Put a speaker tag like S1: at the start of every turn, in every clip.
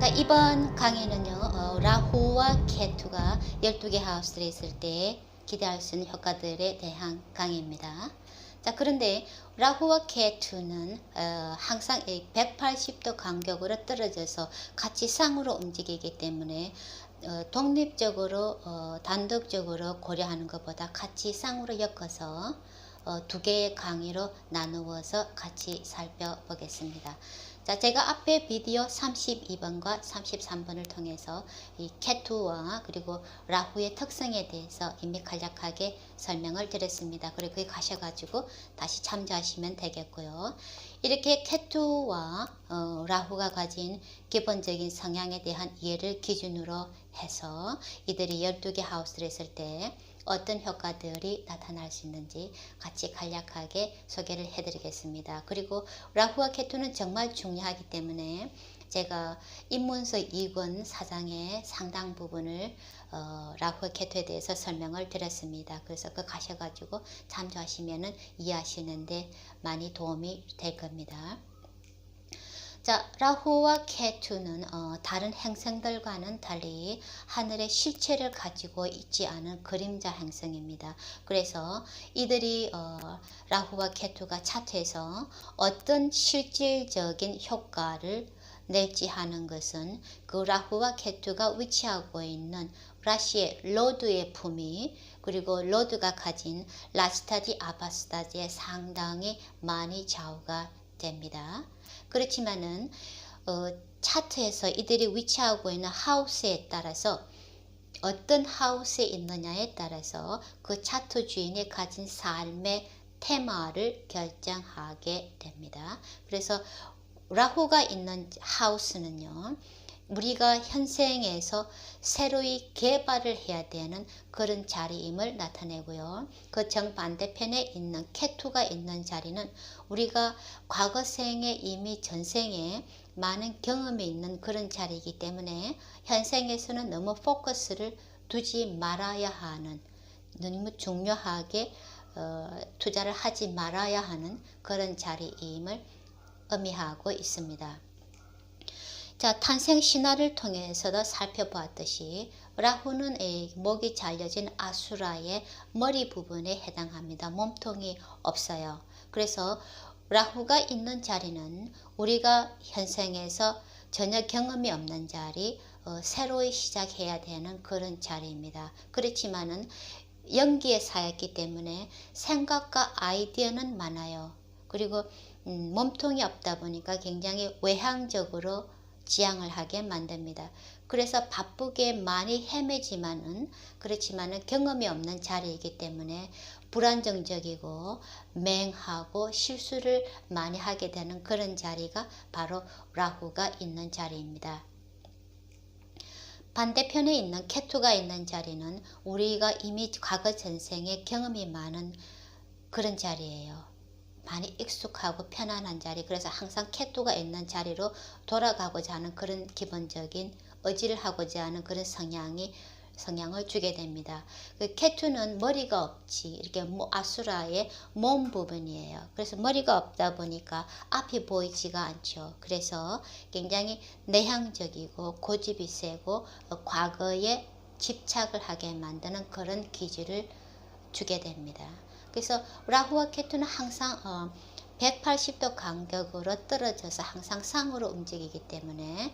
S1: 자, 이번 강의는요, 라후와 케투가 12개 하우스에 있을 때 기대할 수 있는 효과들에 대한 강의입니다. 자, 그런데 라후와 케투는 항상 180도 간격으로 떨어져서 같이 쌍으로 움직이기 때문에 독립적으로 단독적으로 고려하는 것보다 같이 쌍으로 엮어서 두 개의 강의로 나누어서 같이 살펴보겠습니다. 자, 제가 앞에 비디오 32번과 33번을 통해서 이 케투와 그리고 라후의 특성에 대해서 이미 간략하게 설명을 드렸습니다. 그리고 거기 가셔가지고 다시 참조하시면 되겠고요. 이렇게 케투와 라후가 가진 기본적인 성향에 대한 이해를 기준으로 해서 이들이 12개 하우스를 했을 때 어떤 효과들이 나타날 수 있는지 같이 간략하게 소개를 해드리겠습니다. 그리고 라후와 케투는 정말 중요하기 때문에 제가 입문서 2권 4장의 상당 부분을 라후와 케투에 대해서 설명을 드렸습니다. 그래서 그 가셔가지고 참조하시면 이해하시는데 많이 도움이 될 겁니다. 자, 라후와 케투는 다른 행성들과는 달리 하늘의 실체를 가지고 있지 않은 그림자 행성입니다. 그래서 이들이 라후와 케투가 차트에서 어떤 실질적인 효과를 낼지 하는 것은 그 라후와 케투가 위치하고 있는 라시의 로드의 품위 그리고 로드가 가진 라스타디 아바스타디에 상당히 많이 좌우가 됩니다. 그렇지만은 차트에서 이들이 위치하고 있는 하우스에 따라서 어떤 하우스에 있느냐에 따라서 그 차트 주인이 가진 삶의 테마를 결정하게 됩니다. 그래서 라후가 있는 하우스는요, 우리가 현생에서 새로이 개발을 해야 되는 그런 자리임을 나타내고요. 그 정반대편에 있는 케투가 있는 자리는 우리가 과거생에 이미 전생에 많은 경험이 있는 그런 자리이기 때문에 현생에서는 너무 포커스를 두지 말아야 하는, 너무 중요하게 투자를 하지 말아야 하는 그런 자리임을 의미하고 있습니다. 자, 탄생 신화를 통해서도 살펴보았듯이 라후는 목이 잘려진 아수라의 머리 부분에 해당합니다. 몸통이 없어요. 그래서 라후가 있는 자리는 우리가 현생에서 전혀 경험이 없는 자리, 새로이 시작해야 되는 그런 자리입니다. 그렇지만은 연기에 사였기 때문에 생각과 아이디어는 많아요. 그리고 몸통이 없다 보니까 굉장히 외향적으로 지향을 하게 만듭니다. 그래서 바쁘게 많이 헤매지만은 그렇지만은 경험이 없는 자리이기 때문에 불안정적이고 맹하고 실수를 많이 하게 되는 그런 자리가 바로 라후가 있는 자리입니다. 반대편에 있는 케투가 있는 자리는 우리가 이미 과거 전생에 경험이 많은 그런 자리예요. 많이 익숙하고 편안한 자리, 그래서 항상 케투가 있는 자리로 돌아가고자 하는 그런 기본적인 의지를 하고자 하는 그런 성향을 주게 됩니다. 그 케투는 머리가 없지, 이렇게 아수라의 몸 부분이에요. 그래서 머리가 없다 보니까 앞이 보이지가 않죠. 그래서 굉장히 내향적이고 고집이 세고 과거에 집착을 하게 만드는 그런 기질을 주게 됩니다. 그래서 라후와 케투는 항상 180도 간격으로 떨어져서 항상 상으로 움직이기 때문에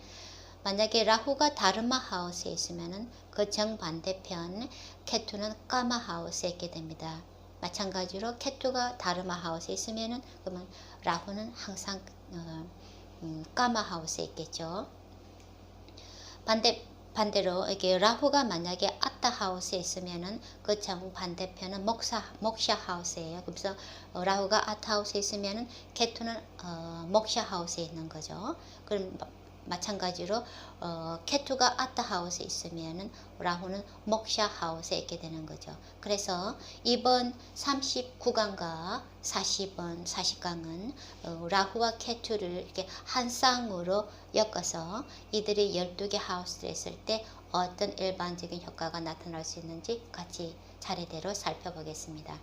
S1: 만약에 라후가 다르마 하우스에 있으면 그 정반대편 케투는 까마 하우스에 있게 됩니다. 마찬가지로 케투가 다르마 하우스에 있으면 그러면 라후는 항상 까마 하우스에 있겠죠. 반대로 이게 라후가 만약에 아따 하우스에 있으면은 그 정반대편은 목샤 하우스예요. 그래서 라후가 아따 하우스에 있으면은 케투는 목샤 하우스에 있는 거죠. 그럼 마찬가지로 케투가 아따 하우스에 있으면은 라후는 목샤 하우스에 있게 되는 거죠. 그래서 이번 39강과 40번 40강은 라후와 케투를 이렇게 한 쌍으로 엮어서 이들이 12개 하우스를 했을 때 어떤 일반적인 효과가 나타날 수 있는지 같이 차례대로 살펴보겠습니다.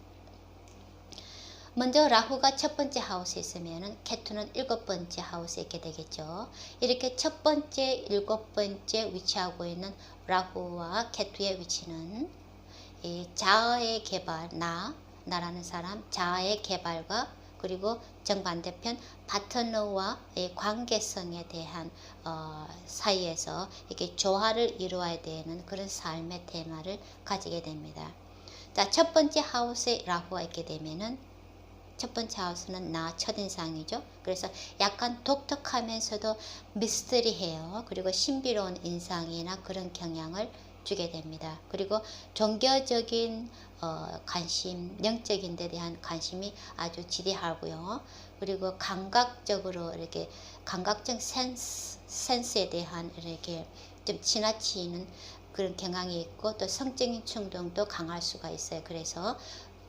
S1: 먼저 라후가 첫 번째 하우스에 있으면은 케투는 일곱 번째 하우스에 있게 되겠죠. 이렇게 첫 번째, 일곱 번째 위치하고 있는 라후와 케투의 위치는 이 자아의 개발, 나라는 사람, 자아의 개발과 그리고 정반대편 파트너와의 관계성에 대한 사이에서 이렇게 조화를 이루어야 되는 그런 삶의 테마를 가지게 됩니다. 자, 첫 번째 하우스에 라후가 있게 되면은 첫 번째 하우스는 나 첫인상이죠. 그래서 약간 독특하면서도 미스터리해요. 그리고 신비로운 인상이나 그런 경향을 주게 됩니다. 그리고 종교적인 관심, 영적인 데 대한 관심이 아주 지대하고요. 그리고 감각적으로 이렇게 감각적 센스에 대한 이렇게 좀 지나치는 그런 경향이 있고 또 성적인 충동도 강할 수가 있어요. 그래서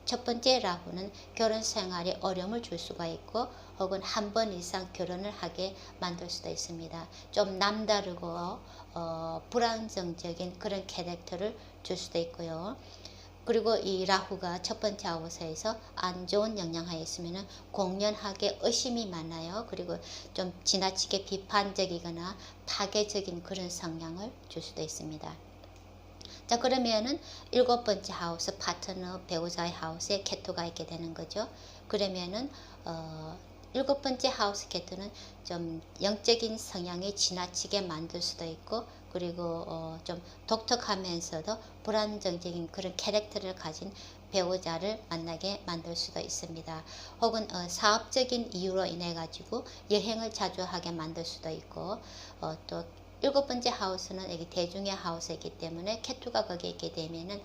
S1: 첫 번째 라후는 결혼 생활에 어려움을 줄 수가 있고 혹은 한 번 이상 결혼을 하게 만들 수도 있습니다. 좀 남다르고 불안정적인 그런 캐릭터를 줄 수도 있고요. 그리고 이 라후가 첫 번째 하우스에서 안 좋은 영향하에 있으면 공연하게 의심이 많아요. 그리고 좀 지나치게 비판적이거나 파괴적인 그런 성향을 줄 수도 있습니다. 자, 그러면은 일곱 번째 하우스 파트너 배우자의 하우스에 케토가 있게 되는 거죠. 그러면은 일곱 번째 하우스 케토는 좀 영적인 성향이 지나치게 만들 수도 있고 그리고 좀 독특하면서도 불안정적인 그런 캐릭터를 가진 배우자를 만나게 만들 수도 있습니다. 혹은 사업적인 이유로 인해 가지고 여행을 자주 하게 만들 수도 있고 또 일곱 번째 하우스는 여기 대중의 하우스이기 때문에 케투가 거기에 있게 되면은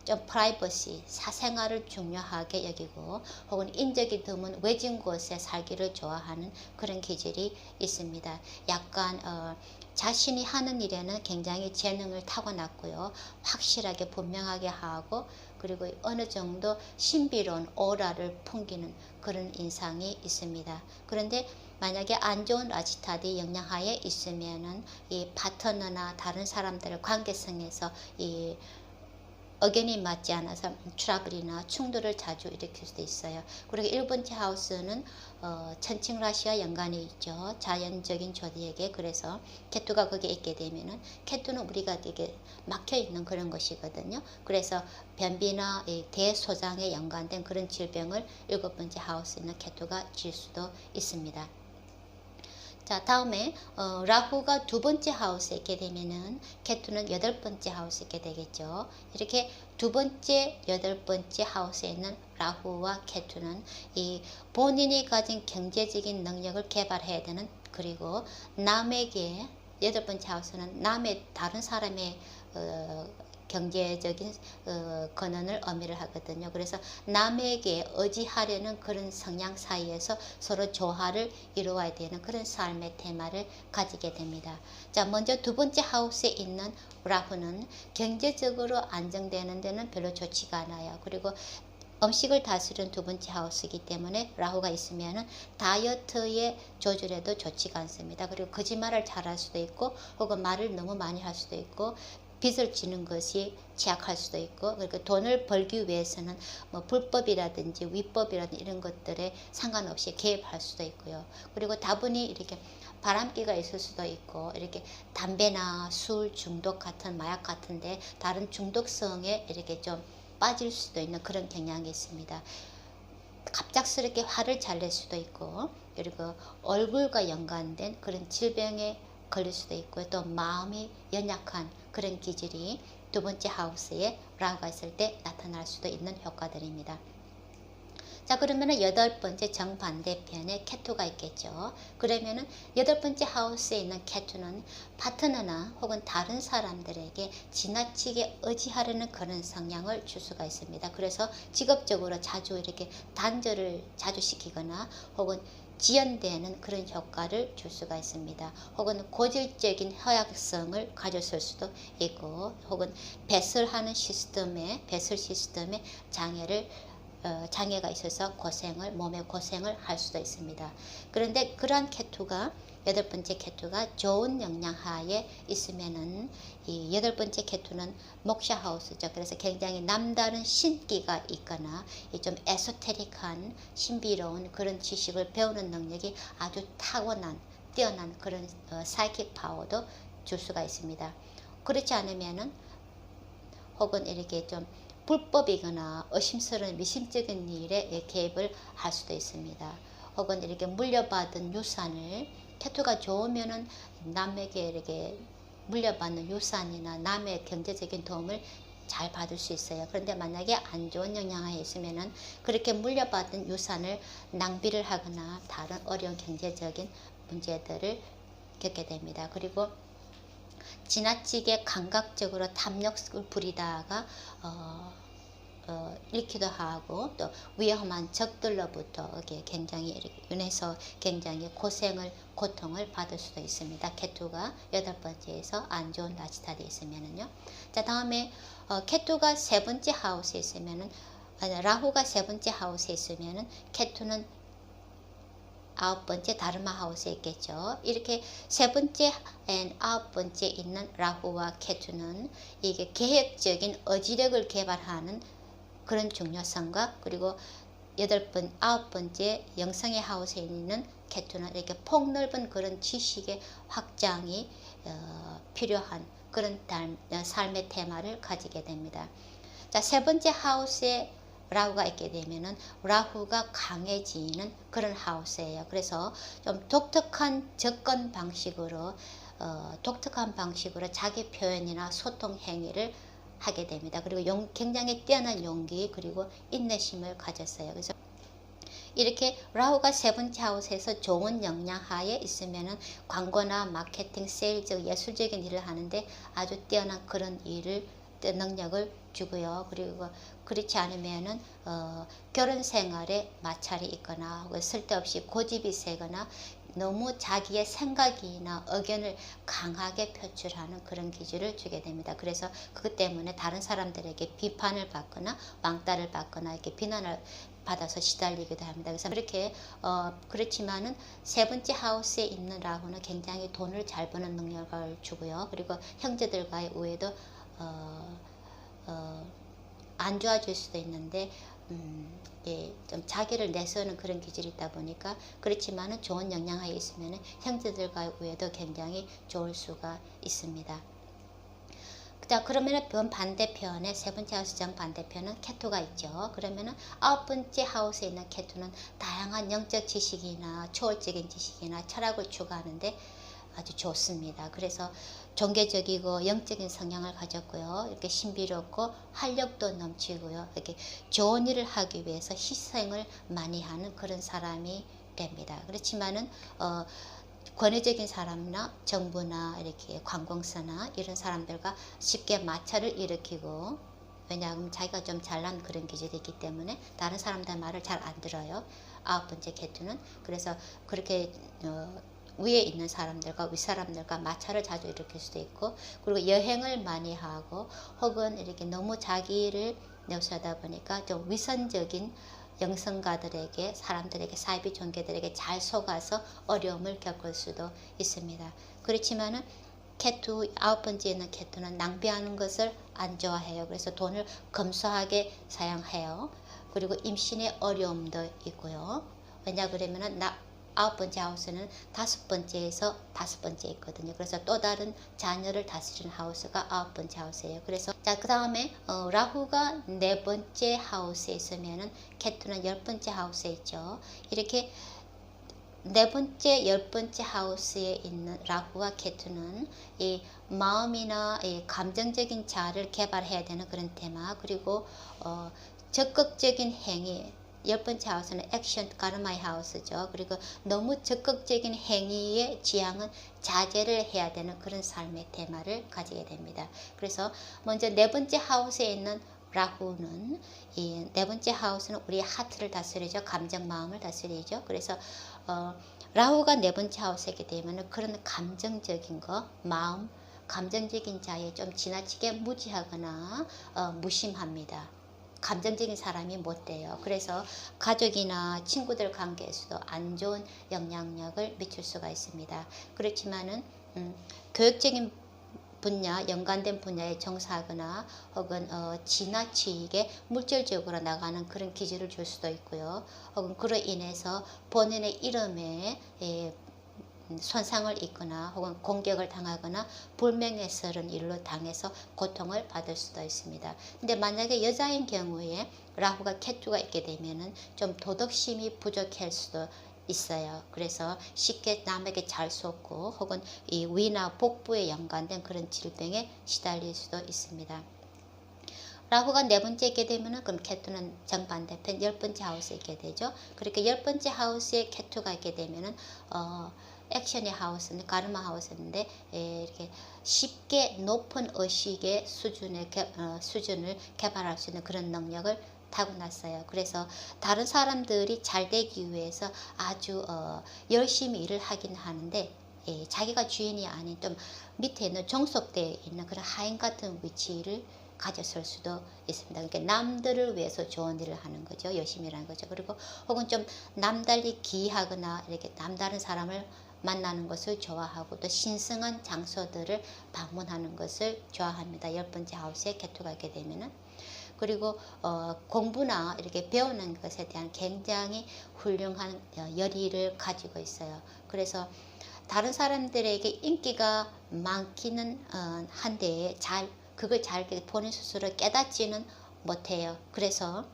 S1: 좀 프라이버시, 사생활을 중요하게 여기고 혹은 인적이 드문 외진 곳에 살기를 좋아하는 그런 기질이 있습니다. 약간 자신이 하는 일에는 굉장히 재능을 타고났고요. 확실하게 분명하게 하고 그리고 어느 정도 신비로운 오라를 풍기는 그런 인상이 있습니다. 그런데 만약에 안 좋은 라지타디 영향하에 있으면은 이 파트너나 다른 사람들의 관계성에서 이 의견이 맞지 않아서 트러블이나 충돌을 자주 일으킬 수도 있어요. 그리고 1번째 하우스는 천칭라시와 연관이 있죠. 자연적인 조디에게. 그래서 케투가 거기에 있게 되면은 케투는 우리가 되게 막혀 있는 그런 것이거든요. 그래서 변비나 대소장에 연관된 그런 질병을 7번째 하우스에 있는 케투가 질 수도 있습니다. 자, 다음에 라후가 두 번째 하우스에 있게 되면은 케투는 여덟 번째 하우스에 있게 되겠죠. 이렇게 두 번째, 여덟 번째 하우스에 있는 라후와 케투는 이 본인이 가진 경제적인 능력을 개발해야 되는 그리고 남에게 여덟 번째 하우스는 남의 다른 사람의 경제적인 권한을 의미를 하거든요. 그래서 남에게 의지하려는 그런 성향 사이에서 서로 조화를 이루어야 되는 그런 삶의 테마를 가지게 됩니다. 자, 먼저 두 번째 하우스에 있는 라후는 경제적으로 안정되는 데는 별로 좋지가 않아요. 그리고 음식을 다스리는 두 번째 하우스이기 때문에 라후가 있으면 다이어트의 조절에도 좋지가 않습니다. 그리고 거짓말을 잘할 수도 있고 혹은 말을 너무 많이 할 수도 있고 빚을 지는 것이 취약할 수도 있고 그러니까 돈을 벌기 위해서는 뭐 불법이라든지 위법이라든지 이런 것들에 상관없이 개입할 수도 있고요. 그리고 다분히 이렇게 바람기가 있을 수도 있고 이렇게 담배나 술 중독 같은 마약 같은데 다른 중독성에 이렇게 좀 빠질 수도 있는 그런 경향이 있습니다. 갑작스럽게 화를 잘 낼 수도 있고 그리고 얼굴과 연관된 그런 질병에 걸릴 수도 있고 또 마음이 연약한 그런 기질이 두 번째 하우스에 라후가 있을 때 나타날 수도 있는 효과들입니다. 자, 그러면은 여덟 번째 정반대편에 케투가 있겠죠. 그러면은 여덟 번째 하우스에 있는 케투는 파트너나 혹은 다른 사람들에게 지나치게 의지하려는 그런 성향을 줄 수가 있습니다. 그래서 직업적으로 자주 이렇게 단절을 자주 시키거나 혹은 지연되는 그런 효과를 줄 수가 있습니다. 혹은 고질적인 허약성을 가졌을 수도 있고 혹은 배설하는 배설 시스템에 장애가 있어서 몸에 고생을 할 수도 있습니다. 그런데 그러한 케투가 여덟 번째 케투가 좋은 영향하에 있으면은 이 여덟 번째 케투는 목샤 하우스죠. 그래서 굉장히 남다른 신기가 있거나 좀 에소테릭한 신비로운 그런 지식을 배우는 능력이 아주 타고난 뛰어난 그런 사이킥 파워도 줄 수가 있습니다. 그렇지 않으면은 혹은 이렇게 좀 불법이거나 의심스러운 미심적인 일에 개입을 할 수도 있습니다. 혹은 이렇게 물려받은 유산을 케투가 좋으면은 남에게 이렇게 물려받는 유산이나 남의 경제적인 도움을 잘 받을 수 있어요. 그런데 만약에 안 좋은 영향하에 있으면은 그렇게 물려받은 유산을 낭비를 하거나 다른 어려운 경제적인 문제들을 겪게 됩니다. 그리고 지나치게 감각적으로 탐욕을 부리다가 잃기도 하고 또 위험한 적들로부터 굉장히 이렇게 인해서 굉장히 고통을 받을 수도 있습니다. 케투가 여덟 번째에서 안 좋은 나치타에 있으면은요. 자, 다음에 케투가 세 번째 하우스에 있으면은 라후가 세 번째 하우스에 있으면은 케투는 아홉 번째 다르마 하우스에 있겠죠. 이렇게 세 번째 아홉 번째 있는 라후와 케투는 이게 계획적인 의지력을 개발하는 그런 중요성과 그리고 아홉 번째 영성의 하우스에 있는 케투는 이렇게 폭넓은 그런 지식의 확장이 필요한 그런 삶의 테마를 가지게 됩니다. 자, 세 번째 하우스에 라후가 있게 되면은 라후가 강해지는 그런 하우스예요. 그래서 좀 독특한 접근 방식으로 자기 표현이나 소통 행위를 하게 됩니다. 그리고 굉장히 뛰어난 용기 그리고 인내심을 가졌어요. 그래서 이렇게 라후가 세 번째 하우스에서 좋은 영향하에 있으면은 광고나 마케팅, 세일즈, 예술적인 일을 하는데 아주 뛰어난 그런 능력을 주고요. 그리고 그렇지 않으면은 결혼 생활에 마찰이 있거나 혹은 쓸데없이 고집이 세거나 너무 자기의 생각이나 의견을 강하게 표출하는 그런 기질을 주게 됩니다. 그래서 그것 때문에 다른 사람들에게 비판을 받거나 왕따를 받거나 이렇게 비난을 받아서 시달리기도 합니다. 그래서 그렇게 그렇지만은 세 번째 하우스에 있는 라후는 굉장히 돈을 잘 버는 능력을 주고요. 그리고 형제들과의 우애도 안 좋아질 수도 있는데 좀 자기를 내세우는 그런 기질이 있다 보니까 그렇지만은 좋은 영향하에 있으면 형제들과의 우애도 굉장히 좋을 수가 있습니다. 자, 그러면은 반대편에 세 번째 하우스 정반대편은 케투가 있죠. 그러면은 아홉 번째 하우스에 있는 케투는 다양한 영적 지식이나 초월적인 지식이나 철학을 추구하는데 아주 좋습니다. 그래서 종교적이고 영적인 성향을 가졌고요. 이렇게 신비롭고 활력도 넘치고요. 이렇게 좋은 일을 하기 위해서 희생을 많이 하는 그런 사람이 됩니다. 그렇지만은 권위적인 사람이나 정부나 이렇게 관공서나 이런 사람들과 쉽게 마찰을 일으키고 왜냐하면 자기가 좀 잘난 그런 기질이 있기 때문에 다른 사람들 말을 잘 안 들어요. 아홉 번째 케투는 그래서 그렇게 위에 있는 사람들과 윗사람들과 마찰을 자주 일으킬 수도 있고 그리고 여행을 많이 하고 혹은 이렇게 너무 자기를 내세우다 보니까 좀 위선적인 영성가들에게 사람들에게 사이비 종교들에게 잘 속아서 어려움을 겪을 수도 있습니다. 그렇지만은 케투 아홉 번째에 있는 케투는 낭비하는 것을 안 좋아해요. 그래서 돈을 검소하게 사용해요. 그리고 임신의 어려움도 있고요. 왜냐 그러면은 아홉 번째 하우스는 다섯 번째에서 다섯 번째 있거든요. 그래서 또 다른 자녀를 다스리는 하우스가 아홉 번째 하우스예요. 그래서 자, 그 다음에 라후가 네 번째 하우스에 있으면은 케투는 열 번째 하우스에 있죠. 이렇게 네 번째, 열 번째 하우스에 있는 라후와 케투는 이 마음이나 이 감정적인 자아를 개발해야 되는 그런 테마 그리고 적극적인 행위 열 번째 하우스는 액션 가르마의 하우스죠. 그리고 너무 적극적인 행위의 지향은 자제를 해야 되는 그런 삶의 테마를 가지게 됩니다. 그래서 먼저 네 번째 하우스에 있는 라후는 이 네 번째 하우스는 우리의 하트를 다스리죠. 감정 마음을 다스리죠. 그래서 라후가 네 번째 하우스에 있게 되면 그런 감정적인 거 감정적인 자에 좀 지나치게 무지하거나 무심합니다. 감정적인 사람이 못 돼요. 그래서 가족이나 친구들 관계에서도 안 좋은 영향력을 미칠 수가 있습니다. 그렇지만은 교육적인 분야, 연관된 분야에 종사하거나 혹은 지나치게 물질적으로 나가는 그런 기질을 줄 수도 있고요. 혹은 그로 인해서 본인의 이름에 손상을 입거나 혹은 공격을 당하거나 불명예스러운 일로 당해서 고통을 받을 수도 있습니다. 근데 만약에 여자인 경우에 라후가 케투가 있게 되면은 좀 도덕심이 부족할 수도 있어요. 그래서 쉽게 남에게 잘 속고 혹은 이 위나 복부에 연관된 그런 질병에 시달릴 수도 있습니다. 라후가 네 번째 있게 되면은 그럼 케투는 정반대편 10번째 하우스에 있게 되죠. 그렇게 10번째 하우스에 케투가 있게 되면은 액션의 하우스는 가르마 하우스인데 이렇게 쉽게 높은 의식의 수준을 개발할 수 있는 그런 능력을 타고났어요. 그래서 다른 사람들이 잘 되기 위해서 아주 열심히 일을 하긴 하는데 자기가 주인이 아닌 좀 밑에 있는 종속되어 있는 그런 하인 같은 위치를 가졌을 수도 있습니다. 그러니까 남들을 위해서 좋은 일을 하는 거죠. 열심히 일하는 거죠. 그리고 혹은 좀 남달리 기이하거나 이렇게 남다른 사람을 만나는 것을 좋아하고 또 신성한 장소들을 방문하는 것을 좋아합니다. 10번째 하우스에 케투가 있게 되면은. 그리고 공부나 이렇게 배우는 것에 대한 굉장히 훌륭한 열의를 가지고 있어요. 그래서 다른 사람들에게 인기가 많기는 한데 그걸 잘 본인 스스로 깨닫지는 못해요. 그래서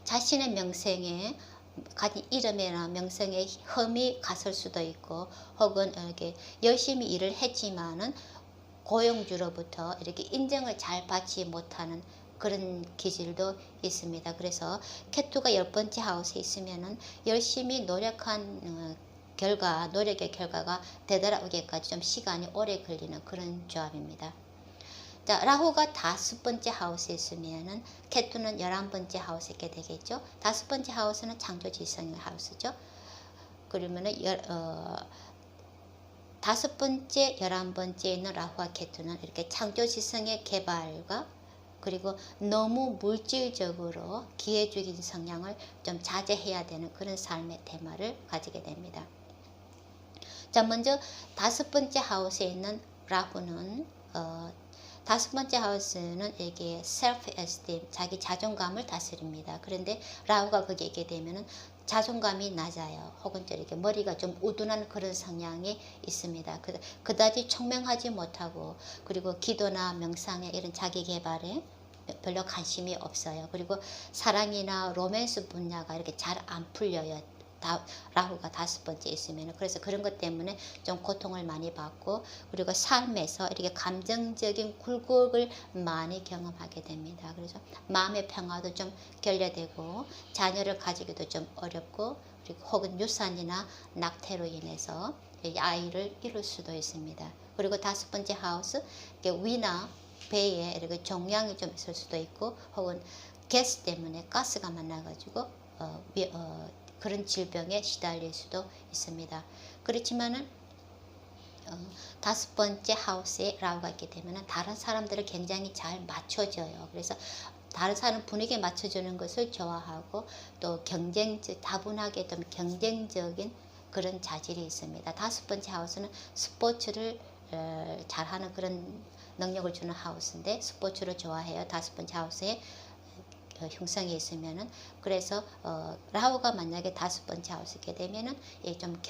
S1: 자신의 명성에 가진 이름이나 명성에 흠이 갔을 수도 있고 혹은 이렇게 열심히 일을 했지만은 고용주로부터 이렇게 인정을 잘 받지 못하는 그런 기질도 있습니다. 그래서 케투가 10번째 하우스에 있으면은 열심히 노력한 노력의 결과가 되돌아오기까지 좀 시간이 오래 걸리는 그런 조합입니다. 자, 라후가 5번째 하우스에 있으면은 케투는 11번째 하우스에 있게 되겠죠. 5번째 하우스는 창조지성의 하우스죠. 그러면은 5번째, 11번째에 있는 라후와 케투는 이렇게 창조지성의 개발과 그리고 너무 물질적으로 기회주의적인 성향을 좀 자제해야 되는 그런 삶의 테마를 가지게 됩니다. 자, 먼저 5번째 하우스에 있는 라후는 5번째 하우스는 이게 self esteem, 자기 자존감을 다스립니다. 그런데 라후가 거기에 있게 되면은 자존감이 낮아요. 혹은 이렇게 머리가 좀 우둔한 그런 성향이 있습니다. 그다지 총명하지 못하고 그리고 기도나 명상에 이런 자기 개발에 별로 관심이 없어요. 그리고 사랑이나 로맨스 분야가 이렇게 잘 안 풀려요. 라후가 5번째 있으면 그래서 그런 것 때문에 좀 고통을 많이 받고 그리고 삶에서 이렇게 감정적인 굴곡을 많이 경험하게 됩니다. 그래서 마음의 평화도 좀 결여되고 자녀를 가지기도 좀 어렵고 그리고 혹은 유산이나 낙태로 인해서 아이를 잃을 수도 있습니다. 그리고 5번째 하우스 위나 배에 이렇게 종양이 좀 있을 수도 있고 혹은 가스 때문에 가스가 만나가지고 그런 질병에 시달릴 수도 있습니다. 그렇지만은 5번째 하우스에 라후가 있게 되면 다른 사람들을 굉장히 잘 맞춰줘요. 그래서 다른 사람 분위기에 맞춰주는 것을 좋아하고 또 다분하게 좀 경쟁적인 그런 자질이 있습니다. 5번째 하우스는 스포츠를 잘하는 그런 능력을 주는 하우스인데 스포츠를 좋아해요. 5번째 하우스에 흉성이 있으면은 그래서 라후가 만약에 5번째 하우스게 되면은 좀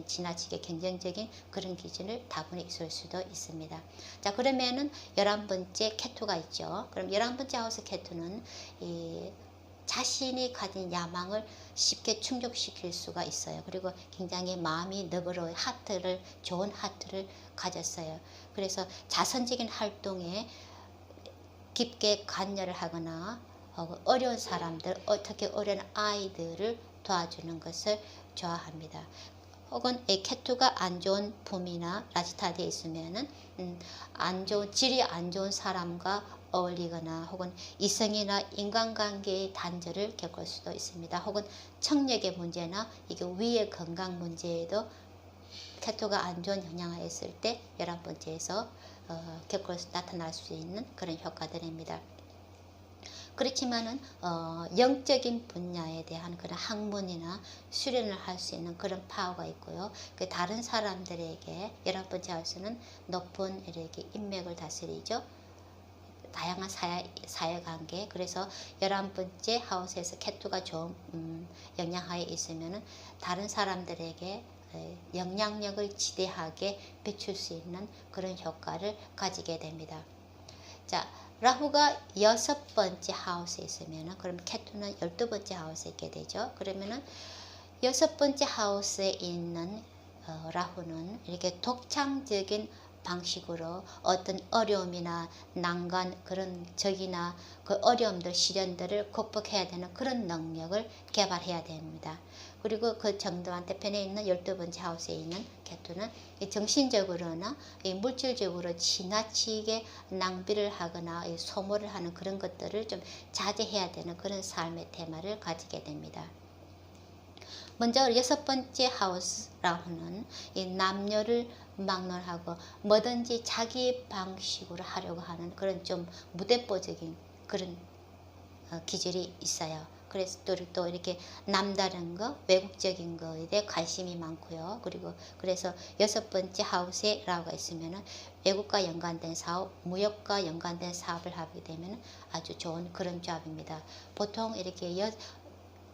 S1: 지나치게 경쟁적인 그런 기준을 다분히 있을 수도 있습니다. 자, 그러면은 11번째 케투가 있죠. 그럼 11번째 하우스 케투는 자신이 가진 야망을 쉽게 충족시킬 수가 있어요. 그리고 굉장히 마음이 너그러워 좋은 하트를 가졌어요. 그래서 자선적인 활동에 깊게 관여를 하거나 어려운 사람들, 특히 어려운 아이들을 도와주는 것을 좋아합니다. 혹은 케투가 안 좋은 붐이나 라지타드에 있으면은 질이 안 좋은 사람과 어울리거나 혹은 이성이나 인간관계의 단절을 겪을 수도 있습니다. 혹은 청력의 문제나 이게 위의 건강 문제에도 케투가 안 좋은 영향을 했을 때 11번째에서 나타날 수 있는 그런 효과들입니다. 그렇지만은 영적인 분야에 대한 그런 학문이나 수련을 할 수 있는 그런 파워가 있고요. 그 다른 사람들에게 11번째 하우스는 높은 이렇게 인맥을 다스리죠. 다양한 사회관계. 그래서 11번째 하우스에서 케투가 좋은 영향하에 있으면은 다른 사람들에게 영향력을 지대하게 비출 수 있는 그런 효과를 가지게 됩니다. 자, 라후가 6번째 하우스에 있으면은 그럼 케투는 12번째 하우스에 있게 되죠. 그러면은 6번째 하우스에 있는 라후는 이렇게 독창적인 방식으로 어떤 어려움이나 난관, 그런 적이나 그 어려움들, 시련들을 극복해야 되는 그런 능력을 개발해야 됩니다. 그리고 그 정도한테 편에 있는 12번째 하우스에 있는 케투는 정신적으로나 물질적으로 지나치게 낭비를 하거나 소모를 하는 그런 것들을 좀 자제해야 되는 그런 삶의 테마를 가지게 됩니다. 먼저 6번째 하우스라고는 이 남녀를 막론하고 뭐든지 자기 방식으로 하려고 하는 그런 좀 무대뽀적인 그런 기질이 있어요. 그래서 또 이렇게 남다른 거, 외국적인 거에 대해 관심이 많고요. 그리고 그래서 6번째 하우스에 라후가 있으면은 외국과 연관된 사업, 무역과 연관된 사업을 하게 되면 아주 좋은 그런 조합입니다. 보통 이렇게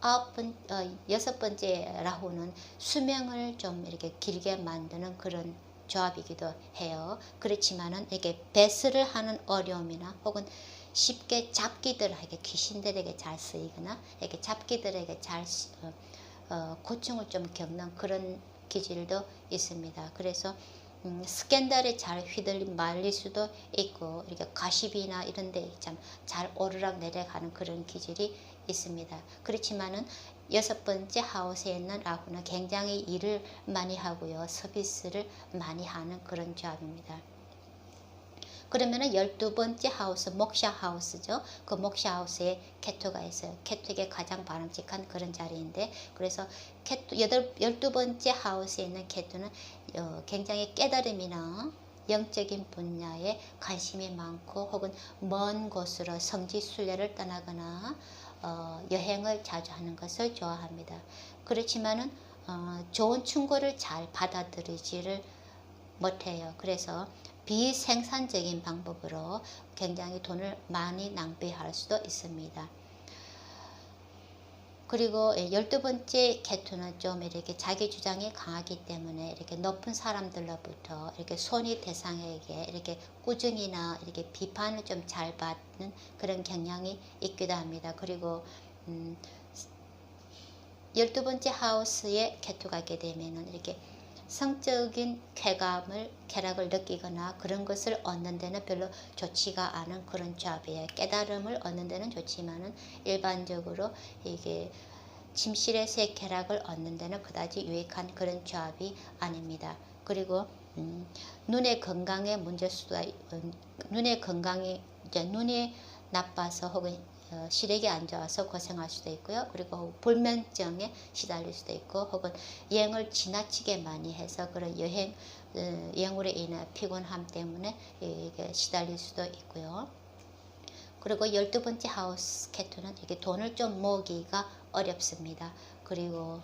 S1: 6번째 라후는 수명을 좀 이렇게 길게 만드는 그런 조합이기도 해요. 그렇지만은 이렇게 배설을 하는 어려움이나 혹은 쉽게 잡기들에게, 귀신들에게 잘 쓰이거나 이렇게 잡기들에게 잘 고충을 좀 겪는 그런 기질도 있습니다. 그래서 스캔들에 잘 말릴 수도 있고 이렇게 가십이나 이런 데 참 잘 오르락 내리락하는 그런 기질이 있습니다. 그렇지만은 6번째 하우스에 있는 라후는 굉장히 일을 많이 하고요. 서비스를 많이 하는 그런 조합입니다. 그러면은 12번째 하우스, 목샤 하우스죠. 그 목샤 하우스에 케투가 있어요. 케투에게 가장 바람직한 그런 자리인데, 그래서 케투, 12번째 하우스에 있는 케투는 굉장히 깨달음이나 영적인 분야에 관심이 많고 혹은 먼 곳으로 성지 순례를 떠나거나 여행을 자주 하는 것을 좋아합니다. 그렇지만은 좋은 충고를 잘 받아들이지를 못해요. 그래서 비생산적인 방법으로 굉장히 돈을 많이 낭비할 수도 있습니다. 그리고 12번째 케투는 좀 이렇게 자기 주장이 강하기 때문에 이렇게 높은 사람들로부터 이렇게 손이 대상에게 이렇게 꾸중이나 이렇게 비판을 좀 잘 받는 그런 경향이 있기도 합니다. 그리고 12번째 하우스에 케투가 있게 되면은 이렇게 성적인 쾌락을 느끼거나 그런 것을 얻는 데는 별로 좋지가 않은 그런 조합이에요. 깨달음을 얻는 데는 좋지만은 일반적으로 이게 침실에서의 쾌락을 얻는 데는 그다지 유익한 그런 조합이 아닙니다. 그리고 눈의 건강에 눈이 나빠서 혹은 시력이 안 좋아서 고생할 수도 있고요. 그리고 불면증에 시달릴 수도 있고 혹은 여행을 지나치게 많이 해서 그런 여행으로 인한 피곤함 때문에 이게 시달릴 수도 있고요. 그리고 12번째 하우스 케투는 이렇게 돈을 좀 모으기가 어렵습니다. 그리고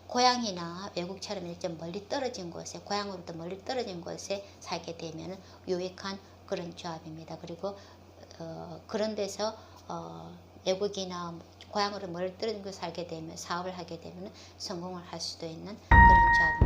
S1: 고향이나 외국처럼 이렇게 멀리 떨어진 곳에, 고향으로부터 멀리 떨어진 곳에 살게 되면 유익한 그런 조합입니다. 그리고 그런 데서 외국이나 고향으로 멀리 떨어진 곳에 살게 되면 사업을 하게 되면 성공을 할 수도 있는 그런 조합입니다.